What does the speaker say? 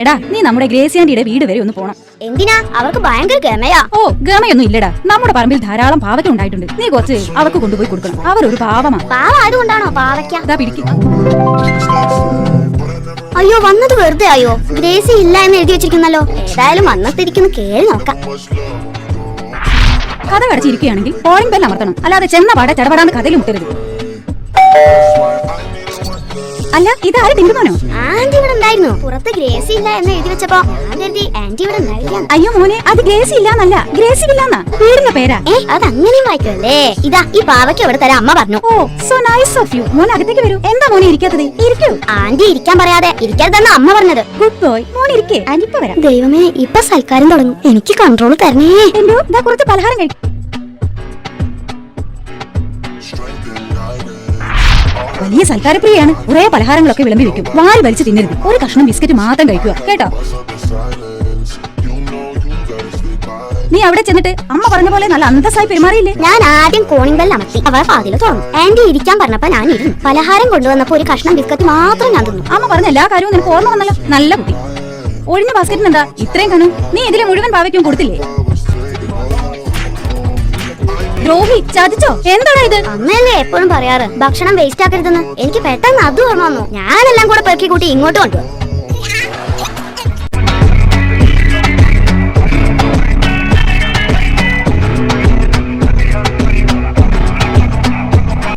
എടാ നീ നമ്മുടെ ഗ്രേസി ആന്റിയുടെ വീട് വരെ ഒന്ന് പോണം. എന്തിനാ? അവർക്ക് ഭയങ്കര ഗമയാ. ഓ ഗമയൊന്നും ഇല്ലടാ, നമ്മുടെ പറമ്പിൽ ധാരാളം പാവയ്ക്ക ഉണ്ടായിട്ടുണ്ട്. നീ കുറച്ച് അവർക്ക് കൊണ്ടുപോയി കൊടുക്കണം. അവരൊരു പാവമാ. പാവായതുകൊണ്ടാണോ പാവയ്ക്ക? അതാ പിടിക്ക്. അയ്യോ വന്നത് വെറുതെ ആയോ? ഗ്രേസി ഇല്ല എന്ന് എഴുതി വെച്ചിരിക്കുന്നല്ലോ. ഏതായാലും വന്നത്തിരിക്കുന്നു, കേറി നോക്കാം. കഥ കടച്ചിരിക്കുകയാണെങ്കിൽ കോളിംഗ് ബെൽ അമർത്തണം. അല്ലാതെ ചെന്ന പാടെ ചടപടാന്ന് കഥയിൽ മുട്ടരുത്. അല്ല ഇതാരും ടിങ്കുമോനോ? ആന്റി ഇവിടെ ഉണ്ടായിരുന്നു. പുറത്ത് ഗ്രേസി ഇല്ല എന്ന് എഴുതി വെച്ചപ്പോ ആന്റി ഇവിടെ ഉണ്ടായില്ല. അയ്യോ മോനെ, അത് ഗ്രേസി ഇല്ലാന്നല്ല, ഗ്രേസി ഇല്ലാന്നാ വീടിന്റെ പേരാ. അത് അങ്ങനെയും വായിക്കല്ലേ. ഇതാ ഈ പാവയ്ക്ക് ഇവിടെ തരാൻ അമ്മ പറഞ്ഞു. ഓ സോ നൈസ് ഓഫ് യു. മോനെ അകത്തേക്ക് വരൂ. എന്താ മോനെ ഇരിക്കാത്തത്? ഇരിക്കൂ. ആന്റി ഇരിക്കാൻ പറയാതെ ഇരിക്കരുതെന്ന് അമ്മ പറഞ്ഞത്. Good boy. മോനെ ഇരിക്കേ, അനിപ്പ വരാം. ദൈവമേ, ഇപ്പൊ സൽക്കാരം തുടങ്ങും. എനിക്ക് കൺട്രോൾ തരണേ. എന്തോ ഇതാ കുറച്ച് പലഹാരം കഴിക്കും. വലിയ സൽക്കാരപ്രിയാണ്. കുറെ പലഹാരങ്ങളൊക്കെ വിളമ്പി വെക്കും. വാരി വലിച്ച് തിന്നരുത്. ഒരു കഷ്ണം ബിസ്ക്കറ്റ് മാത്രം കഴിക്കുക കേട്ടോ. നീ അവിടെ ചെന്നിട്ട് അമ്മ പറഞ്ഞ പോലെ നല്ല അന്തസ്സായി പെരുമാറിയില്ലേ? ഞാൻ ആദ്യം കോണിംഗ് ബെൽ അമർത്തി. അവർ വാതിൽ തുറന്നു. ആന്റി ഇരിക്കാൻ പറഞ്ഞപ്പോ ഞാൻ ഇരുന്നു. പലഹാരം കൊണ്ടുവന്നപ്പോ ഒരു കഷ്ണം ബിസ്ക്കറ്റ് മാത്രം ഞാൻ തിന്നു. അമ്മ പറഞ്ഞ എല്ലാ കാര്യവും നിനക്ക് ഓർമ്മ വന്നല്ലോ. നല്ല കുട്ടി. ഒഴിഞ്ഞ ബാസ്ക്കറ്റിന് എന്താ ഇത്രയും കണു? നീ ഇതിലെ മുഴുവൻ പാവയ്ക്കും കൊടുത്തില്ലേ? ദ്രോഹി, ചതിച്ചോ? എന്താടാ ഇത്? അമ്മയല്ലേ എപ്പോഴും പറയാറ് ഭക്ഷണം വേസ്റ്റ് ആക്കരുതെന്ന്. എനിക്ക് പെട്ടെന്ന് അത് ഓർമ്മ വന്നു. ഞാനെല്ലാം കൂടെ പെറുക്കി കൂട്ടി ഇങ്ങോട്ട് കൊണ്ടുപോയി.